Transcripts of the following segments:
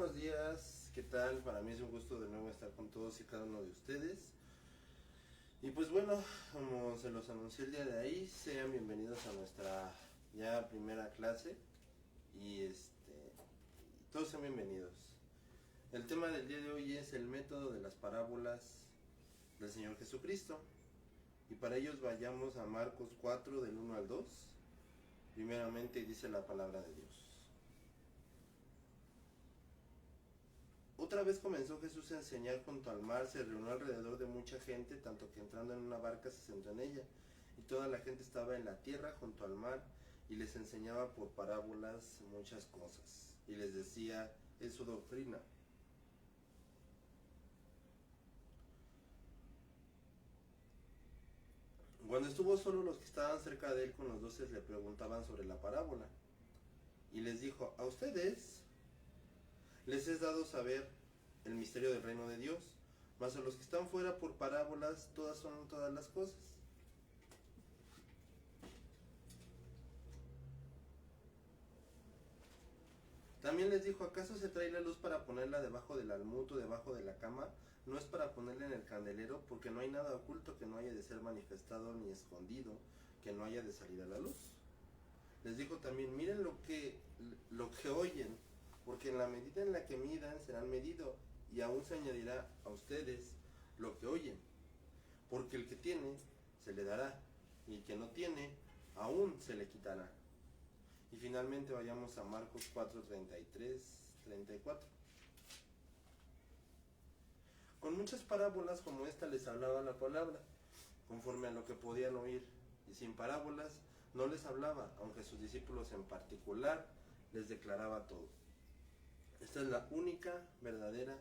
buenos días, ¿qué tal? Para mí es un gusto de nuevo estar con todos y cada uno de ustedes. Y pues bueno, como se los anuncié el día de ahí, sean bienvenidos a nuestra ya primera clase. Y todos sean bienvenidos. El tema del día de hoy es el método de las parábolas del Señor Jesucristo. Y para ellos vayamos a Marcos 4 del 1 al 2. Primeramente dice la palabra de Dios. Otra vez comenzó Jesús a enseñar junto al mar, se reunió alrededor de mucha gente, tanto que entrando en una barca se sentó en ella, y toda la gente estaba en la tierra junto al mar, y les enseñaba por parábolas muchas cosas, y les decía en su doctrina. Cuando estuvo solo, los que estaban cerca de él con los 12 le preguntaban sobre la parábola, y les dijo: a ustedes les es dado saber el misterio del reino de Dios, mas a los que están fuera por parábolas, todas son todas las cosas. También les dijo: ¿acaso se trae la luz para ponerla debajo del almud o debajo de la cama? No es para ponerla en el candelero, porque no hay nada oculto que no haya de ser manifestado, ni escondido que no haya de salir a la luz. Les dijo también: miren lo que oyen, porque en la medida en la que midan serán medidos, y aún se añadirá a ustedes lo que oyen. Porque el que tiene, se le dará, y el que no tiene, aún se le quitará. Y finalmente vayamos a Marcos 4, 33, 34. Con muchas parábolas como esta les hablaba la palabra, conforme a lo que podían oír, y sin parábolas no les hablaba, aunque sus discípulos en particular les declaraba todo. Esta es la única, verdadera,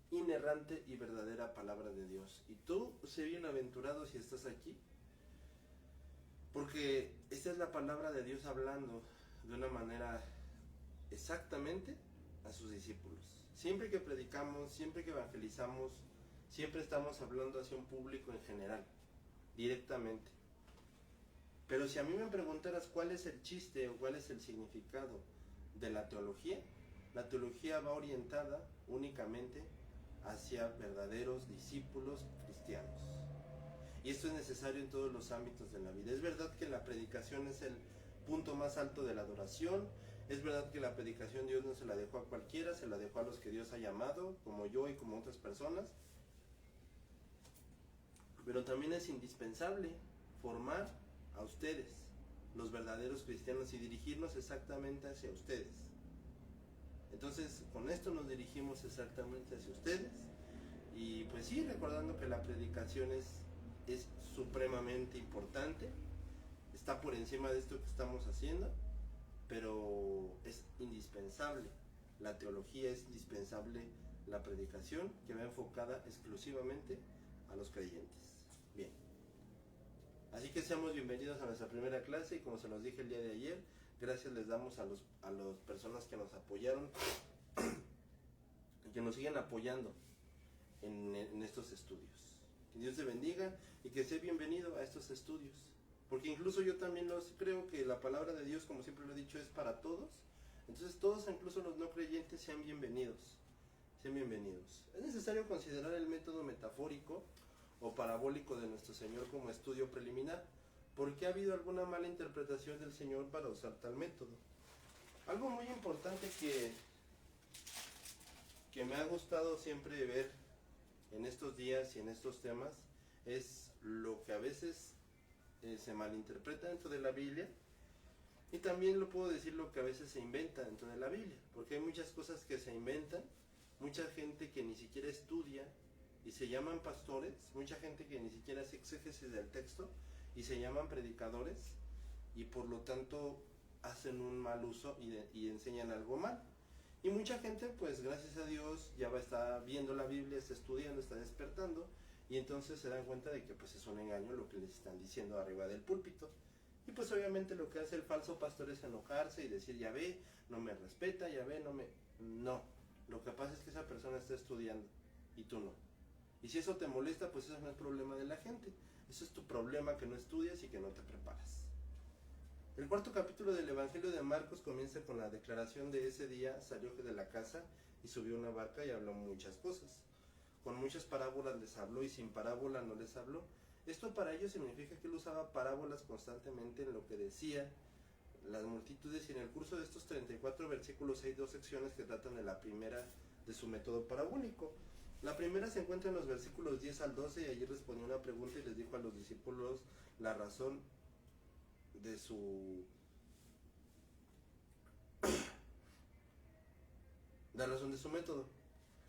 inerrante y verdadera palabra de Dios. Y tú, sé bienaventurado si estás aquí, porque esta es la palabra de Dios hablando de una manera exactamente a sus discípulos. Siempre que predicamos, siempre que evangelizamos, siempre estamos hablando hacia un público en general, directamente. Pero si a mí me preguntaras cuál es el chiste o cuál es el significado de la teología va orientada únicamente hacia verdaderos discípulos cristianos. Y esto es necesario en todos los ámbitos de la vida. Es verdad que la predicación es el punto más alto de la adoración. Es verdad que la predicación Dios no se la dejó a cualquiera, se la dejó a los que Dios ha llamado, como yo y como otras personas. Pero también es indispensable formar a ustedes, los verdaderos cristianos, y dirigirnos exactamente hacia ustedes. Entonces, con esto nos dirigimos exactamente hacia ustedes. Y pues sí, recordando que la predicación es supremamente importante, está por encima de esto que estamos haciendo, pero es indispensable. La teología es indispensable, la predicación, que va enfocada exclusivamente a los creyentes. Bien. Así que seamos bienvenidos a nuestra primera clase, y como se los dije el día de ayer, gracias les damos a las personas que nos apoyaron y que nos siguen apoyando en estos estudios. Que Dios te bendiga y que sea bienvenido a estos estudios. Porque incluso yo también creo que la palabra de Dios, como siempre lo he dicho, es para todos. Entonces todos, incluso los no creyentes, sean bienvenidos. Sean bienvenidos. Es necesario considerar el método metafórico o parabólico de nuestro Señor como estudio preliminar, porque ha habido alguna mala interpretación del Señor para usar tal método. Algo muy importante que me ha gustado siempre ver en estos días y en estos temas es lo que a veces se malinterpreta dentro de la Biblia, y también lo puedo decir, lo que a veces se inventa dentro de la Biblia, porque hay muchas cosas que se inventan, mucha gente que ni siquiera estudia y se llaman pastores, mucha gente que ni siquiera hace exégesis del texto y se llaman predicadores, y por lo tanto hacen un mal uso y enseñan algo mal. Y mucha gente, pues gracias a Dios, ya está viendo la Biblia, está estudiando, está despertando, y entonces se dan cuenta de que pues es un engaño lo que les están diciendo arriba del púlpito. Y pues obviamente lo que hace el falso pastor es enojarse y decir: ya ve, no me respeta, ya ve, No, lo que pasa es que esa persona está estudiando y tú no. Y si eso te molesta, pues eso no es problema de la gente. Eso es tu problema, que no estudias y que no te preparas. El cuarto capítulo del Evangelio de Marcos comienza con la declaración de ese día salió de la casa y subió a una barca y habló muchas cosas. Con muchas parábolas les habló y sin parábola no les habló. Esto para ellos significa que él usaba parábolas constantemente en lo que decía las multitudes, y en el curso de estos 34 versículos hay dos secciones que tratan de la primera de su método parabólico. La primera se encuentra en los versículos 10 al 12 y allí respondió una pregunta y les dijo a los discípulos la razón de su método.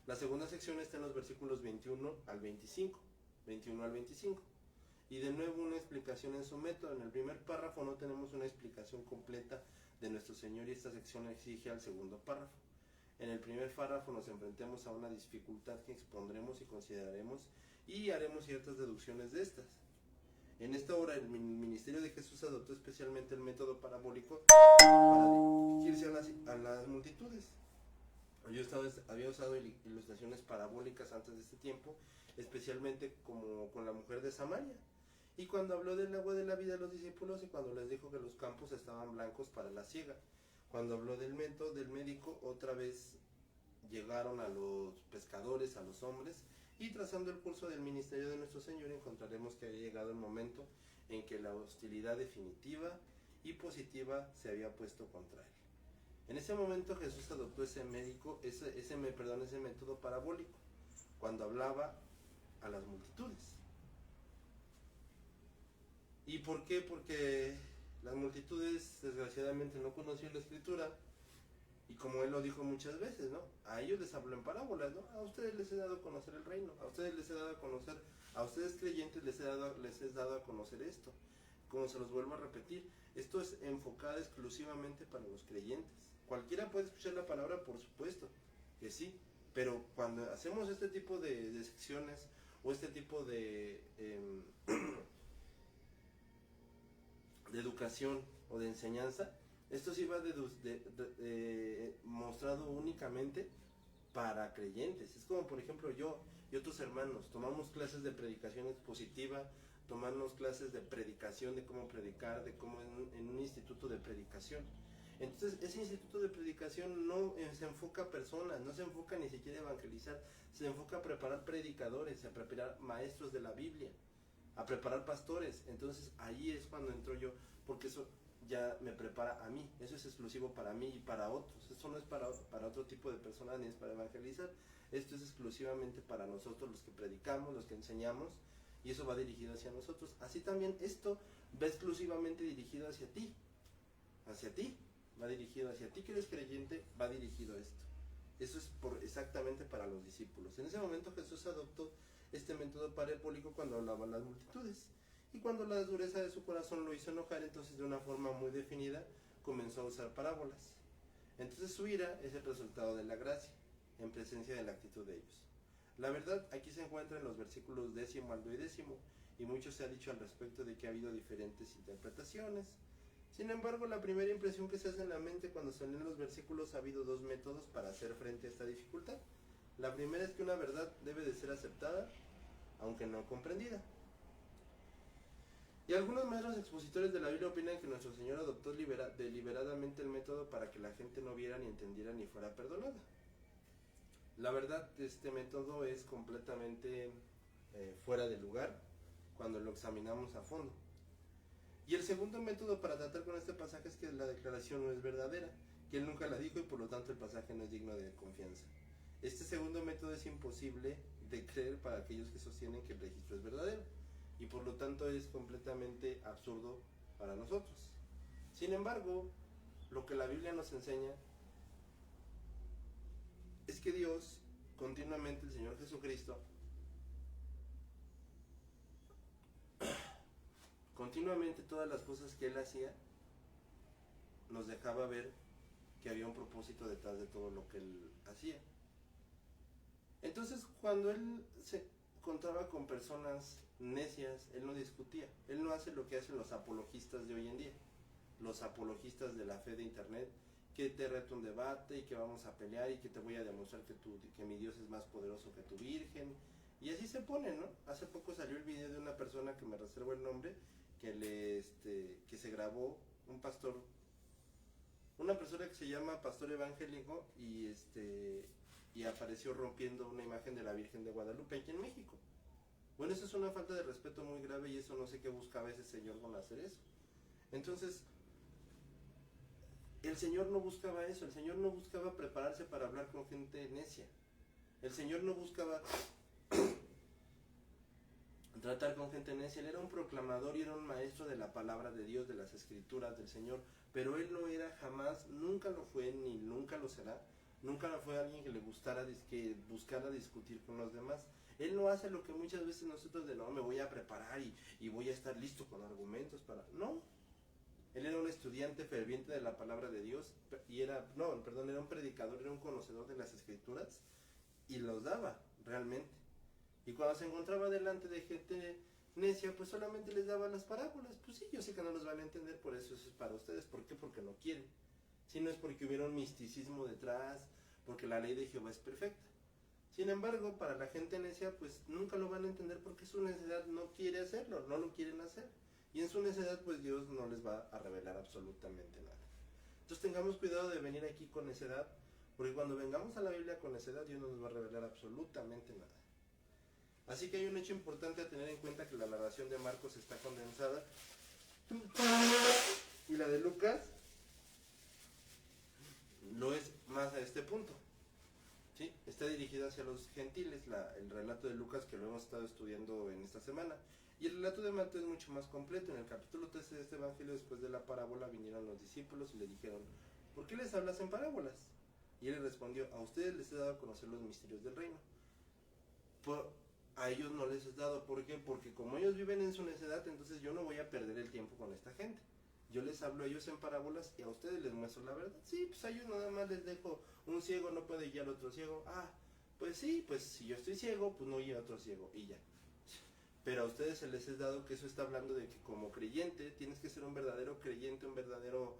La segunda sección está en los versículos 21 al 25. Y de nuevo una explicación en su método. En el primer párrafo no tenemos una explicación completa de nuestro Señor y esta sección exige al segundo párrafo. En el primer párrafo nos enfrentamos a una dificultad que expondremos y consideraremos y haremos ciertas deducciones de estas. En esta hora el ministerio de Jesús adoptó especialmente el método parabólico para dirigirse a las multitudes. Había usado ilustraciones parabólicas antes de este tiempo, especialmente como con la mujer de Samaria. Y cuando habló del agua de la vida a los discípulos y cuando les dijo que los campos estaban blancos para la siega. Cuando habló del médico, otra vez llegaron a los pescadores, a los hombres, y trazando el curso del ministerio de nuestro Señor encontraremos que había llegado el momento en que la hostilidad definitiva y positiva se había puesto contra él. En ese momento Jesús adoptó ese método parabólico, cuando hablaba a las multitudes. ¿Y por qué? Porque las multitudes desgraciadamente no conocían la Escritura, y como él lo dijo muchas veces, ¿no? A ellos les habló en parábolas, ¿no? A ustedes les he dado a conocer el reino, a ustedes les he dado a conocer, a ustedes creyentes les he dado a conocer esto. Como se los vuelvo a repetir, esto es enfocado exclusivamente para los creyentes. Cualquiera puede escuchar la palabra, por supuesto que sí, pero cuando hacemos este tipo de secciones o este tipo de educación o de enseñanza, esto sí va mostrado únicamente para creyentes. Es como por ejemplo yo y otros hermanos tomamos clases de predicación expositiva, tomamos clases de predicación, de cómo predicar, de cómo en un instituto de predicación. Entonces ese instituto de predicación no se enfoca a personas, no se enfoca ni siquiera a evangelizar, se enfoca a preparar predicadores, a preparar maestros de la Biblia, a preparar pastores. Entonces ahí es cuando entro yo, porque eso ya me prepara a mí, eso es exclusivo para mí y para otros. Esto no es para otro tipo de personas ni es para evangelizar, esto es exclusivamente para nosotros los que predicamos, los que enseñamos, y eso va dirigido hacia nosotros. Así también esto va exclusivamente dirigido hacia ti, va dirigido hacia ti que eres creyente, va dirigido a esto. Eso es exactamente para los discípulos. En ese momento Jesús adoptó este método parabólico cuando hablaba a las multitudes. Y cuando la dureza de su corazón lo hizo enojar, entonces de una forma muy definida comenzó a usar parábolas. Entonces su ira es el resultado de la gracia, en presencia de la actitud de ellos. La verdad aquí se encuentra en los versículos 10 al 12, y mucho se ha dicho al respecto de que ha habido diferentes interpretaciones. Sin embargo, la primera impresión que se hace en la mente cuando se leen los versículos, ha habido dos métodos para hacer frente a esta dificultad. La primera es que una verdad debe de ser aceptada, aunque no comprendida. Y algunos maestros expositores de la Biblia opinan que nuestro Señor adoptó deliberadamente el método para que la gente no viera ni entendiera ni fuera perdonada. La verdad, este método es completamente fuera de lugar cuando lo examinamos a fondo. Y el segundo método para tratar con este pasaje es que la declaración no es verdadera, que él nunca la dijo y por lo tanto el pasaje no es digno de confianza. Este segundo método es imposible de creer para aquellos que sostienen que el registro es verdadero, y por lo tanto es completamente absurdo para nosotros. Sin embargo, lo que la Biblia nos enseña es que Dios, continuamente, el Señor Jesucristo, continuamente todas las cosas que Él hacía, nos dejaba ver que había un propósito detrás de todo lo que Él hacía. Entonces, cuando Él se encontraba con personas necias, Él no discutía. Él no hace lo que hacen los apologistas de hoy en día, los apologistas de la fe de internet, que te reto un debate y que vamos a pelear y que te voy a demostrar que mi Dios es más poderoso que tu Virgen. Y así se pone, ¿no? Hace poco salió el video de una persona que me reservo el nombre, que se grabó un pastor, una persona que se llama pastor evangélico y apareció rompiendo una imagen de la Virgen de Guadalupe aquí en México. Bueno, eso es una falta de respeto muy grave y eso no sé qué buscaba ese señor con hacer eso. Entonces, el Señor no buscaba eso, el Señor no buscaba prepararse para hablar con gente necia. El Señor no buscaba tratar con gente necia. Él era un proclamador y era un maestro de la palabra de Dios, de las escrituras del Señor, pero él no era jamás, nunca lo fue ni nunca lo será, nunca fue alguien que le gustara, que buscara discutir con los demás. Él no hace lo que muchas veces nosotros de no, me voy a preparar y voy a estar listo con argumentos para... No, él era un estudiante ferviente de la palabra de Dios y era un predicador, era un conocedor de las escrituras y los daba realmente. Y cuando se encontraba delante de gente necia, pues solamente les daba las parábolas. Pues sí, yo sé que no los van a entender, por eso es para ustedes. ¿Por qué? Porque no quieren. Si no es porque hubiera un misticismo detrás, porque la ley de Jehová es perfecta. Sin embargo, para la gente necia, pues nunca lo van a entender porque su necedad no quiere hacerlo, no lo quieren hacer. Y en su necedad, pues Dios no les va a revelar absolutamente nada. Entonces tengamos cuidado de venir aquí con necedad, porque cuando vengamos a la Biblia con necedad, Dios no nos va a revelar absolutamente nada. Así que hay un hecho importante a tener en cuenta, que la narración de Marcos está condensada y la de Lucas lo es más a este punto. ¿Sí? Está dirigida hacia los gentiles, el relato de Lucas, que lo hemos estado estudiando en esta semana. Y el relato de Mateo es mucho más completo. En el capítulo 13 de este evangelio, después de la parábola, vinieron los discípulos y le dijeron: ¿por qué les hablas en parábolas? Y él respondió: a ustedes les he dado a conocer los misterios del reino. A ellos no les he dado. ¿Por qué? Porque como ellos viven en su necedad, entonces yo no voy a perder el tiempo con esta gente. Yo les hablo a ellos en parábolas y a ustedes les muestro la verdad. Sí, pues a ellos nada más les dejo, un ciego no puede guiar a otro ciego. Ah, pues sí, pues si yo estoy ciego, pues no guía a otro ciego y ya. Pero a ustedes se les ha dado que eso está hablando de que como creyente tienes que ser un verdadero creyente, un verdadero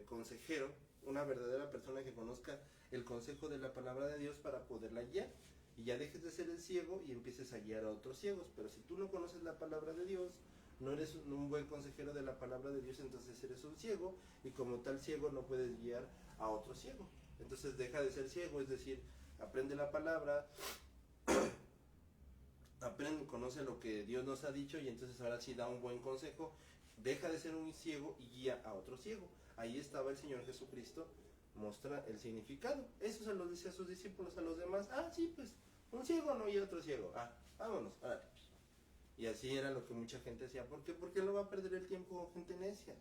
consejero, una verdadera persona que conozca el consejo de la palabra de Dios para poderla guiar. Y ya dejes de ser el ciego y empieces a guiar a otros ciegos. Pero si tú no conoces la palabra de Dios, no eres un buen consejero de la palabra de Dios, entonces eres un ciego, y como tal ciego no puedes guiar a otro ciego. Entonces deja de ser ciego, es decir, aprende la palabra, aprende, conoce lo que Dios nos ha dicho, y entonces ahora sí da un buen consejo. Deja de ser un ciego y guía a otro ciego. Ahí estaba el Señor Jesucristo, muestra el significado. Eso se lo decía a sus discípulos, a los demás. Ah, sí, pues un ciego no guía a otro ciego. Ah, vámonos, árale. Y así era lo que mucha gente hacía. ¿Por qué? Porque él no va a perder el tiempo con gente necia.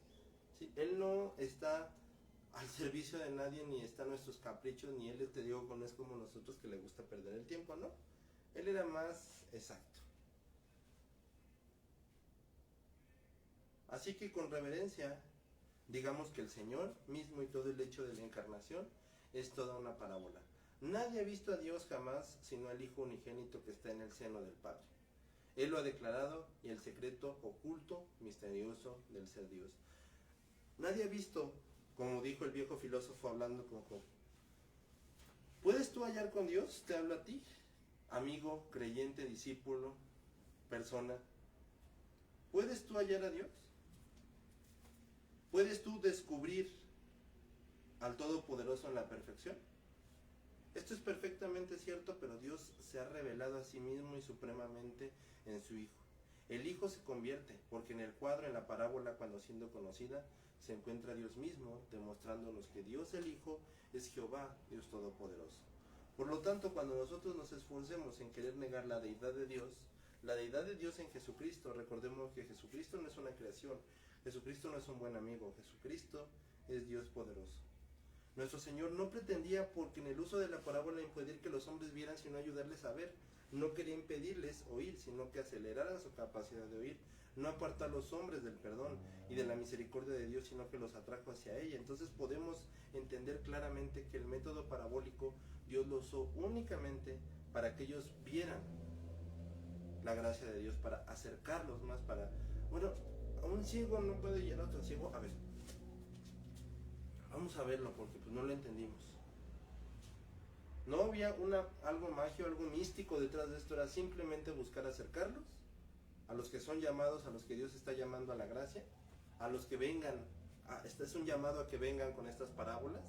¿Sí? Él no está al servicio de nadie, ni está a nuestros caprichos, ni él, te digo, no es como nosotros que le gusta perder el tiempo, ¿no? Él era más exacto. Así que con reverencia, digamos que el Señor mismo y todo el hecho de la encarnación es toda una parábola. Nadie ha visto a Dios jamás sino al Hijo unigénito que está en el seno del Padre. Él lo ha declarado, y el secreto oculto, misterioso del ser Dios. Nadie ha visto, como dijo el viejo filósofo hablando con Job. ¿Puedes tú hallar con Dios? Te hablo a ti, amigo, creyente, discípulo, persona. ¿Puedes tú hallar a Dios? ¿Puedes tú descubrir al Todopoderoso en la perfección? Esto es perfectamente cierto, pero Dios se ha revelado a sí mismo y supremamente en su Hijo. El Hijo se convierte, porque en el cuadro, en la parábola, cuando siendo conocida, se encuentra Dios mismo, demostrándonos que Dios el Hijo es Jehová, Dios Todopoderoso. Por lo tanto, cuando nosotros nos esforcemos en querer negar la deidad de Dios en Jesucristo, recordemos que Jesucristo no es una creación, Jesucristo no es un buen amigo, Jesucristo es Dios poderoso. Nuestro Señor no pretendía, porque en el uso de la parábola, impedir que los hombres vieran, sino ayudarles a ver. No quería impedirles oír, sino que aceleraran su capacidad de oír. No apartó a los hombres del perdón y de la misericordia de Dios, sino que los atrajo hacia ella. Entonces podemos entender claramente que el método parabólico Dios lo usó únicamente para que ellos vieran la gracia de Dios, para acercarlos más, para... Bueno, a un ciego no puede guiar a otro ciego. A ver, vamos a verlo, porque pues no lo entendimos. No había algo mágico, algo místico detrás de esto. Era simplemente buscar acercarlos a los que son llamados, a los que Dios está llamando a la gracia. a los que vengan, este es un llamado a que vengan con estas parábolas,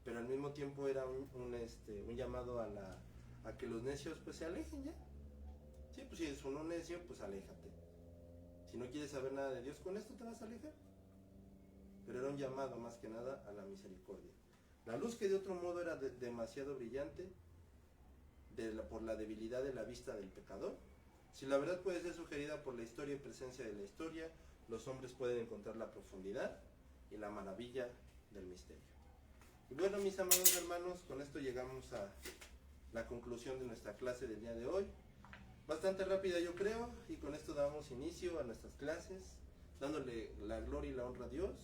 pero al mismo tiempo era un llamado a que los necios pues se alejen ya. Sí, pues si es uno necio, pues aléjate. Si no quieres saber nada de Dios, con esto te vas a alejar. Pero era un llamado más que nada a la misericordia. La luz, que de otro modo era demasiado brillante por la debilidad de la vista del pecador. Si la verdad puede ser sugerida por la historia y presencia de la historia, los hombres pueden encontrar la profundidad y la maravilla del misterio. Y bueno, mis amados hermanos, con esto llegamos a la conclusión de nuestra clase del día de hoy. Bastante rápida, yo creo, y con esto damos inicio a nuestras clases, dándole la gloria y la honra a Dios,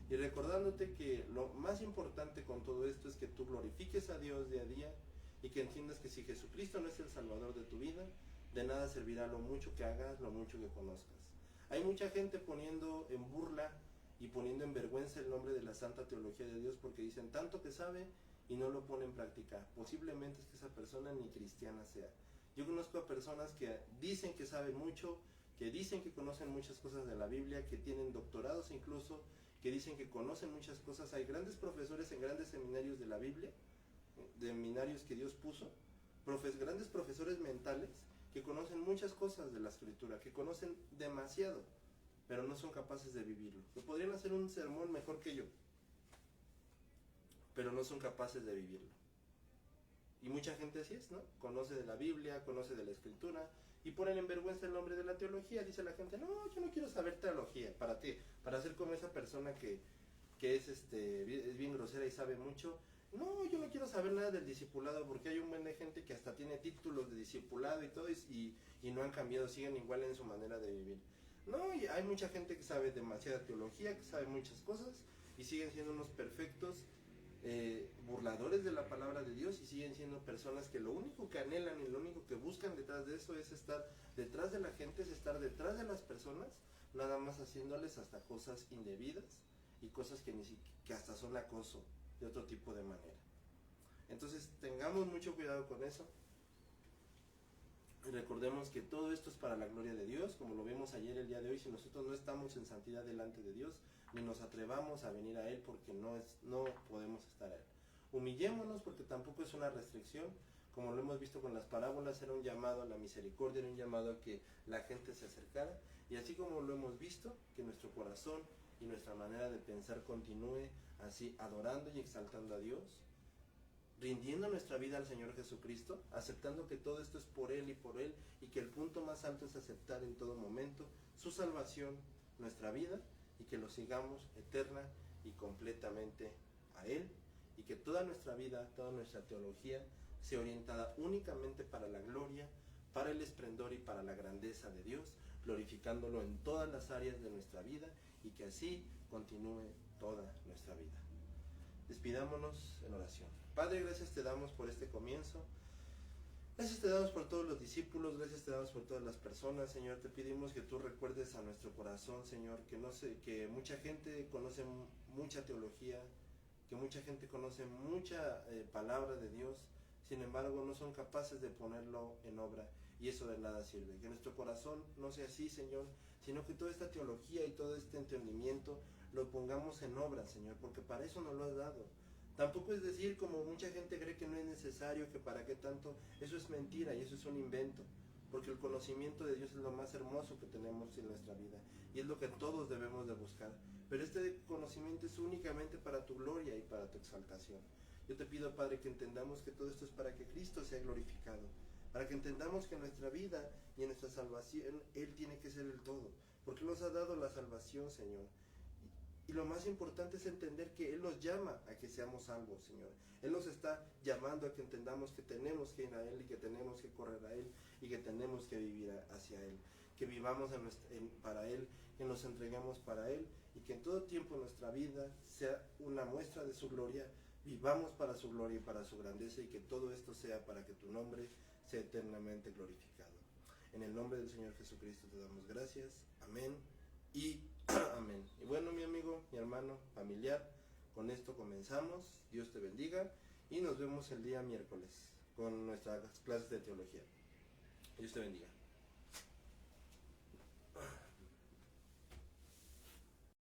y recordándote que lo más importante con todo esto es que tú glorifiques a Dios día a día, y que entiendas que si Jesucristo no es el Salvador de tu vida, de nada servirá lo mucho que hagas, lo mucho que conozcas. Hay mucha gente poniendo en burla y poniendo en vergüenza el nombre de la santa teología de Dios, porque dicen tanto que sabe y no lo pone en práctica. Posiblemente es que esa persona ni cristiana sea. Yo conozco a personas que dicen que saben mucho, que dicen que conocen muchas cosas de la Biblia, que tienen doctorados incluso, que dicen que conocen muchas cosas. Hay grandes profesores en grandes seminarios de la Biblia, de seminarios que Dios puso, grandes profesores mentales que conocen muchas cosas de la Escritura, que conocen demasiado, pero no son capaces de vivirlo. Que podrían hacer un sermón mejor que yo, pero no son capaces de vivirlo. Y mucha gente así es, ¿no? Conoce de la Biblia, conoce de la Escritura, y ponen en vergüenza el nombre de la teología. Dice la gente, no, yo no quiero saber teología. ¿Para qué? Para ser como esa persona que es bien grosera y sabe mucho. No, yo no quiero saber nada del discipulado, porque hay un buen de gente que hasta tiene títulos de discipulado y todo, y no han cambiado, siguen igual en su manera de vivir. No, y hay mucha gente que sabe demasiada teología, que sabe muchas cosas, y siguen siendo unos perfectos burladores de la palabra de Dios, y siguen siendo personas que lo único que anhelan y lo único que buscan detrás de eso es estar detrás de la gente, es estar detrás de las personas, nada más haciéndoles hasta cosas indebidas y cosas que hasta son acoso de otro tipo de manera. Entonces tengamos mucho cuidado con eso. Y recordemos que todo esto es para la gloria de Dios, como lo vimos ayer, el día de hoy. Si nosotros no estamos en santidad delante de Dios, ni nos atrevamos a venir a Él, porque no podemos estar a Él. Humillémonos, porque tampoco es una restricción. Como lo hemos visto con las parábolas, era un llamado a la misericordia, era un llamado a que la gente se acercara. Y así como lo hemos visto, que nuestro corazón y nuestra manera de pensar continúe así, adorando y exaltando a Dios, rindiendo nuestra vida al Señor Jesucristo, aceptando que todo esto es por Él, y que el punto más alto es aceptar en todo momento su salvación, nuestra vida, y que lo sigamos eterna y completamente a Él, y que toda nuestra vida, toda nuestra teología sea orientada únicamente para la gloria, para el esplendor y para la grandeza de Dios, glorificándolo en todas las áreas de nuestra vida, y que así continúe toda nuestra vida. Despidámonos en oración. Padre, gracias te damos por este comienzo. Gracias te damos por todos los discípulos, gracias te damos por todas las personas, Señor. Te pedimos que tú recuerdes a nuestro corazón, Señor, que mucha gente conoce mucha teología, que mucha gente conoce mucha palabra de Dios, sin embargo no son capaces de ponerlo en obra, y eso de nada sirve. Que nuestro corazón no sea así, Señor, sino que toda esta teología y todo este entendimiento lo pongamos en obra, Señor, porque para eso nos lo has dado. Tampoco es decir, como mucha gente cree, que no es necesario, que para qué tanto. Eso es mentira y eso es un invento, porque el conocimiento de Dios es lo más hermoso que tenemos en nuestra vida, y es lo que todos debemos de buscar. Pero este conocimiento es únicamente para tu gloria y para tu exaltación. Yo te pido, Padre, que entendamos que todo esto es para que Cristo sea glorificado, para que entendamos que en nuestra vida y en nuestra salvación Él tiene que ser el todo, porque nos ha dado la salvación, Señor. Y lo más importante es entender que Él nos llama a que seamos salvos, Señor. Él nos está llamando a que entendamos que tenemos que ir a Él, y que tenemos que correr a Él, y que tenemos que vivir hacia Él. Que vivamos para Él, que nos entreguemos para Él, y que en todo tiempo nuestra vida sea una muestra de su gloria. Vivamos para su gloria y para su grandeza, y que todo esto sea para que tu nombre sea eternamente glorificado. En el nombre del Señor Jesucristo te damos gracias. Amén y amén. Y bueno, mi amigo, mi hermano, familiar, con esto comenzamos. Dios te bendiga y nos vemos el día miércoles con nuestras clases de teología. Dios te bendiga.